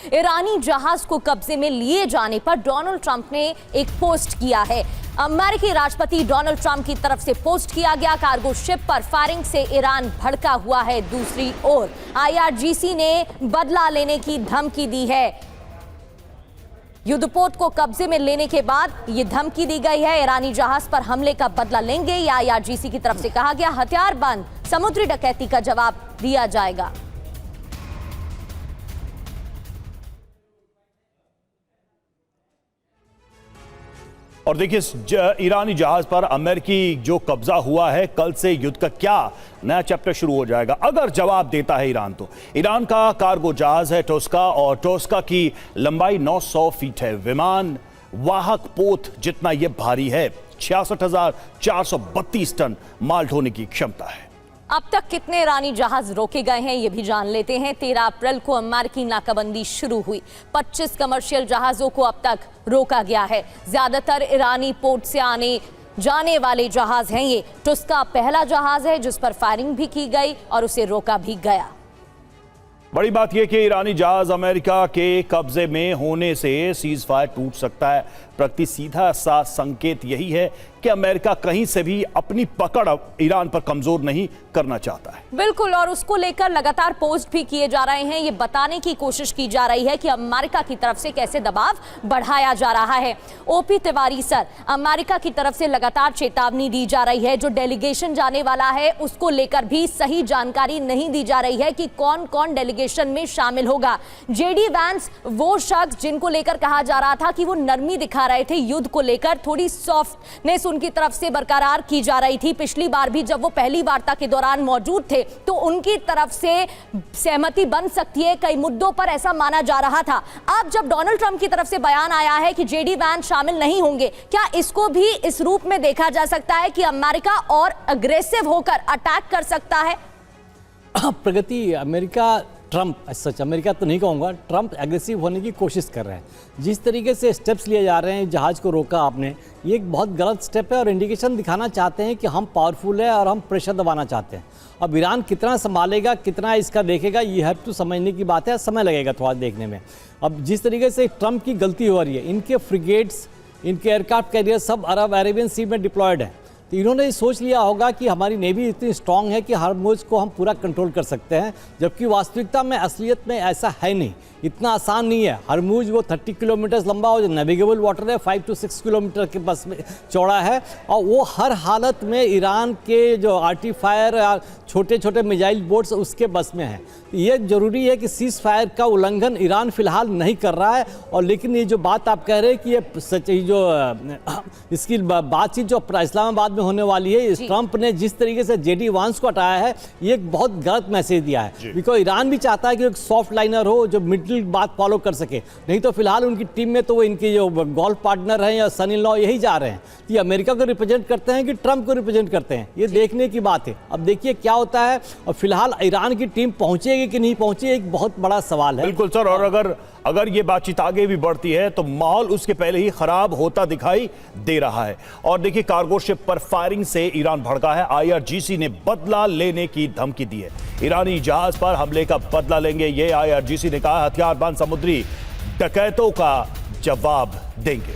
ईरानी जहाज को कब्जे में लिए जाने पर डोनाल्ड ट्रंप ने एक पोस्ट किया है। अमेरिकी राष्ट्रपति डोनाल्ड ट्रंप की तरफ से पोस्ट किया गया कार्गो शिप पर फायरिंग से ईरान भड़का हुआ है। दूसरी ओर IRGC ने बदला लेने की धमकी दी है। युद्धपोत को कब्जे में लेने के बाद यह धमकी दी गई है। ईरानी जहाज पर हमले का बदला लेंगे या IRGC की तरफ से कहा गया हथियारबंद समुद्री डकैती का जवाब दिया जाएगा। और देखिए ईरानी जहाज पर अमेरिकी जो कब्जा हुआ है, कल से युद्ध का क्या नया चैप्टर शुरू हो जाएगा अगर जवाब देता है ईरान। तो ईरान का कार्गो जहाज है टोस्का, और टोस्का की लंबाई 900 फीट है। विमान वाहक पोत जितना यह भारी है, 66,432 टन माल ढोने की क्षमता है। अब तक कितने ईरानी जहाज रोके गए हैं ये भी जान लेते हैं। 13 अप्रैल को अमेरिकी नाकाबंदी शुरू हुई। 25 कमर्शियल जहाजों को अब तक रोका गया है। ज्यादातर ईरानी पोर्ट से आने जाने वाले जहाज हैं। ये टुस्का पहला जहाज है जिस पर फायरिंग भी की गई और उसे रोका भी गया। बड़ी बात यह कि ईरानी जहाज अमेरिका के कब्जे में होने से सीज फायर टूट सकता है। प्रति सीधा सा संकेत यही है कि अमेरिका कहीं से भी अपनी पकड़ ईरान पर कमजोर नहीं करना चाहता है। बिल्कुल, और उसको लेकर लगातार पोस्ट भी किए जा रहे हैं। ये बताने की कोशिश की जा रही है कि अमेरिका की तरफ से कैसे दबाव बढ़ाया जा रहा है। OP तिवारी सर, अमेरिका की तरफ से लगातार चेतावनी दी जा रही है। जो डेलीगेशन जाने वाला है उसको लेकर भी सही जानकारी नहीं दी जा रही है कि कौन कौन डेलीगेशन में शामिल होगा। JD वैंस वो शख्स जिनको लेकर कहा जा रहा था कि वो नरमी दिखा रहे थे, युद्ध को लेकर थोड़ी सॉफ्टनेस उनकी तरफ से बरकरार की जा रही थी। पिछली बार भी जब वो पहली वार्ता के दौरान मौजूद थे तो उनकी तरफ से सहमति बन सकती है कई मुद्दों पर, ऐसा माना जा रहा था। अब जब डोनाल्ड ट्रंप की तरफ से बयान आया है कि JD वैंस शामिल नहीं होंगे, क्या इसको भी इस रूप में देखा जा सकता है कि अमेरिका और अग्रेसिव होकर अटैक कर सकता है? प्रगति, अमेरिका ट्रंप, सच अमेरिका तो नहीं कहूँगा, ट्रंप एग्रेसिव होने की कोशिश कर रहे हैं। जिस तरीके से स्टेप्स लिए जा रहे हैं, जहाज़ को रोका आपने, ये एक बहुत गलत स्टेप है और इंडिकेशन दिखाना चाहते हैं कि हम पावरफुल है और हम प्रेशर दबाना चाहते हैं। अब ईरान कितना संभालेगा, कितना इसका देखेगा, ये है तो समझने की बात है, समय लगेगा थोड़ा देखने में। अब जिस तरीके से ट्रंप की गलती हो रही है, इनके फ्रिगेट्स, इनके एयरक्राफ्ट कैरियर सब अरेबियन सी में डिप्लॉयड है। तो इन्होंने सोच लिया होगा कि हमारी नेवी इतनी स्ट्रांग है कि हरमुज को हम पूरा कंट्रोल कर सकते हैं, जबकि वास्तविकता में असलियत में ऐसा है नहीं। इतना आसान नहीं है। हरमुज वो 30 किलोमीटर लंबा और जो नेविगेबल वाटर है 5 to 6 किलोमीटर के बस में चौड़ा है, और वो हर हालत में ईरान के जो आर्टी फायर या छोटे छोटे मिसाइल बोट्स उसके बस में है। ये जरूरी है कि सीज फायर का उल्लंघन ईरान फिलहाल नहीं कर रहा है। और लेकिन ये जो बात आप कह रहे हैं कि ये सच जो इसकी बातचीत जो इस्लामाबाद में होने वाली है, ट्रंप ने जिस तरीके से JD वैंस को हटाया है, ये एक बहुत गलत मैसेज दिया है। बिकॉज ईरान भी चाहता है कि एक सॉफ्ट लाइनर हो जो मिडिल बात फॉलो कर सके। नहीं तो फिलहाल उनकी टीम में तो वो इनके जो गोल्फ पार्टनर हैं या सन इन लॉ यही जा रहे हैं कि अमेरिका को रिप्रेजेंट करते हैं कि ट्रंप को रिप्रेजेंट करते हैं। ये देखने की बात है। अब देखिए क्या होता है। और फिलहाल ईरान की टीम पहुंचेगी कि नहीं पहुंचेगी, एक बहुत बड़ा सवाल है। बिल्कुल सर, और अगर ये बातचीत आगे भी बढ़ती है तो माहौल उसके पहले ही खराब होता दिखाई दे रहा है। और देखिए कार्गो शिप पर फायरिंग से ईरान भड़का है। IRGC ने बदला लेने की धमकी दी है। ईरानी जहाज पर हमले का बदला लेंगे, ये IRGC ने कहा। हथियारबंद समुद्री डकैतों का जवाब देंगे।